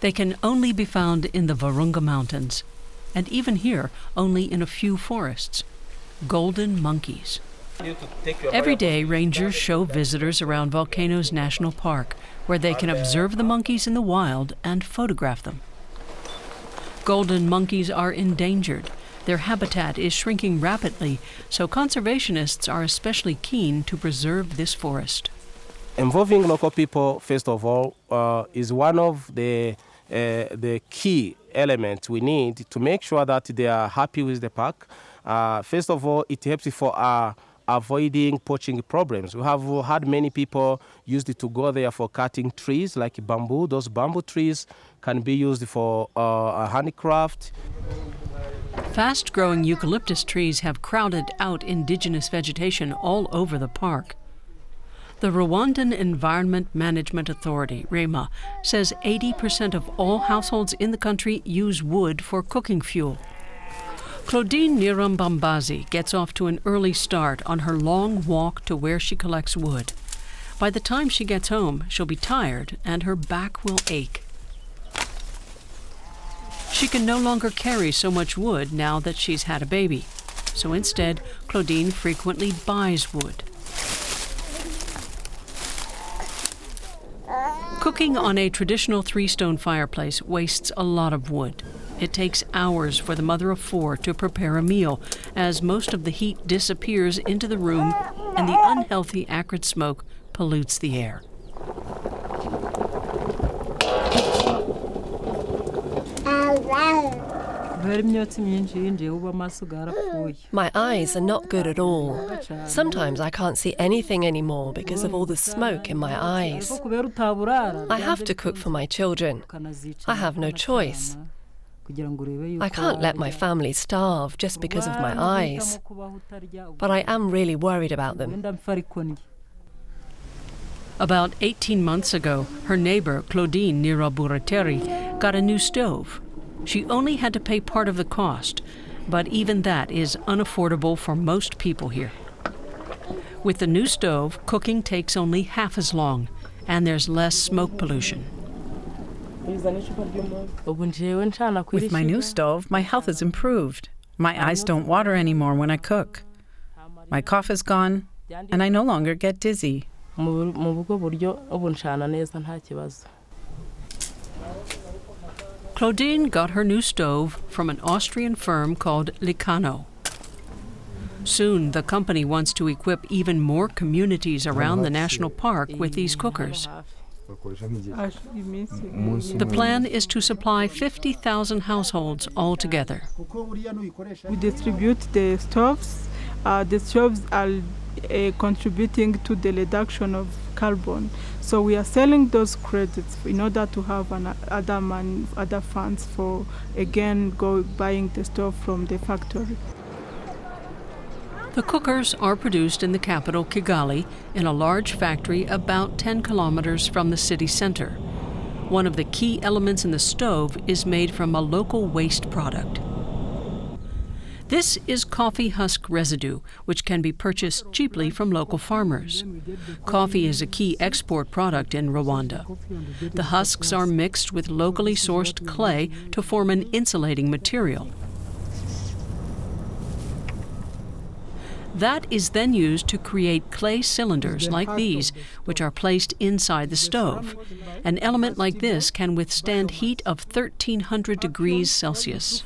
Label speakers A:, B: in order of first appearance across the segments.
A: They can only be found in the Virunga Mountains, and even here, only in a few forests. Golden monkeys. Every day, rangers show visitors around Volcanoes National Park, where they can observe the monkeys in the wild and photograph them. Golden monkeys are endangered. Their habitat is shrinking rapidly, so conservationists are especially keen to preserve this forest.
B: Involving local people, first of all, is one of the key elements we need to make sure that they are happy with the park. First of all, it helps for avoiding poaching problems. We have had many people used to go there for cutting trees like bamboo. Those bamboo trees can be used for handicraft.
A: Fast-growing eucalyptus trees have crowded out indigenous vegetation all over the park. The Rwandan Environment Management Authority, REMA, says 80% of all households in the country use wood for cooking fuel. Claudine Nirambambazi gets off to an early start on her long walk to where she collects wood. By the time she gets home, she'll be tired and her back will ache. She can no longer carry so much wood now that she's had a baby. So instead, Claudine frequently buys wood. Cooking on a traditional 3-stone fireplace wastes a lot of wood. It takes hours for the mother of 4 to prepare a meal, as most of the heat disappears into the room and the unhealthy acrid smoke pollutes the air.
C: My eyes are not good at all. Sometimes I can't see anything anymore because of all the smoke in my eyes. I have to cook for my children. I have no choice. I can't let my family starve just because of my eyes. But I am really worried about them.
A: About 18 months ago, her neighbor, Claudine Niraburateri, got a new stove. She only had to pay part of the cost, but even that is unaffordable for most people here. With the new stove, cooking takes only half as long, and there's less smoke pollution.
D: With my new stove, my health has improved. My eyes don't water anymore when I cook. My cough is gone, and I no longer get dizzy.
A: Claudine got her new stove from an Austrian firm called Volcanoes. Soon, the company wants to equip even more communities around the national park with these cookers. The plan is to supply 50,000 households altogether.
E: We distribute the stoves. The stoves are contributing to the reduction of carbon. So we are selling those credits in order to have other funds for, again, buying the stove from the factory.
A: The cookers are produced in the capital, Kigali, in a large factory about 10 kilometers from the city center. One of the key elements in the stove is made from a local waste product. This is coffee husk residue, which can be purchased cheaply from local farmers. Coffee is a key export product in Rwanda. The husks are mixed with locally sourced clay to form an insulating material. That is then used to create clay cylinders like these, which are placed inside the stove. An element like this can withstand heat of 1,300 degrees Celsius.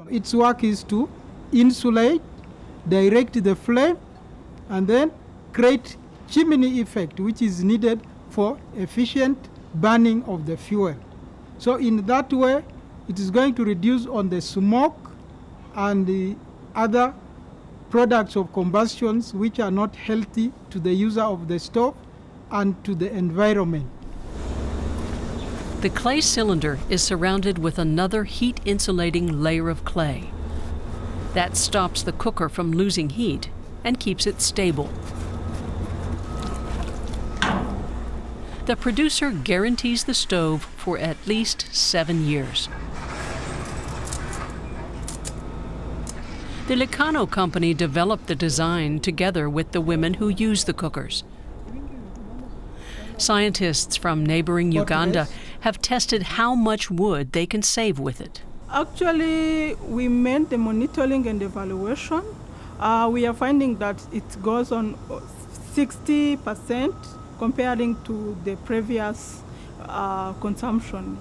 E: Its work is to insulate, direct the flame, and then create chimney effect, which is needed for efficient burning of the fuel. So in that way, it is going to reduce on the smoke and the other products of combustions which are not healthy to the user of the stove and to the environment.
A: The clay cylinder is surrounded with another heat-insulating layer of clay. That stops the cooker from losing heat and keeps it stable. The producer guarantees the stove for at least 7 years. The Volcanoes company developed the design together with the women who use the cookers. Scientists from neighboring Uganda have tested how much wood they can save with it.
F: Actually, we made the monitoring and evaluation. We are finding that it goes on 60% comparing to the previous consumption.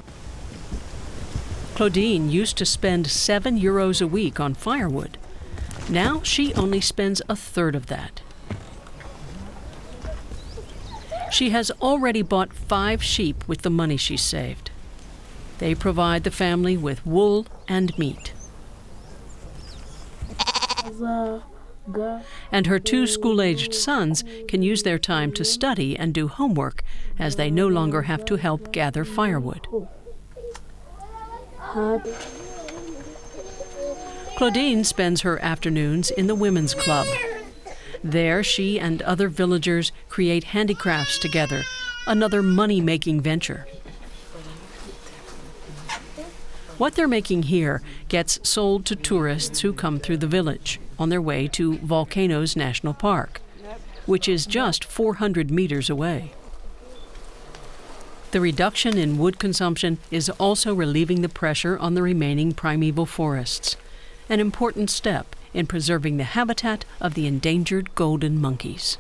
A: Claudine used to spend €7 a week on firewood. Now she only spends a third of that. She has already bought 5 sheep with the money she saved. They provide the family with wool and meat. And her 2 school-aged sons can use their time to study and do homework, as they no longer have to help gather firewood. Claudine spends her afternoons in the women's club. There, she and other villagers create handicrafts together, another money-making venture. What they're making here gets sold to tourists who come through the village on their way to Volcanoes National Park, which is just 400 meters away. The reduction in wood consumption is also relieving the pressure on the remaining primeval forests, an important step in preserving the habitat of the endangered golden monkeys.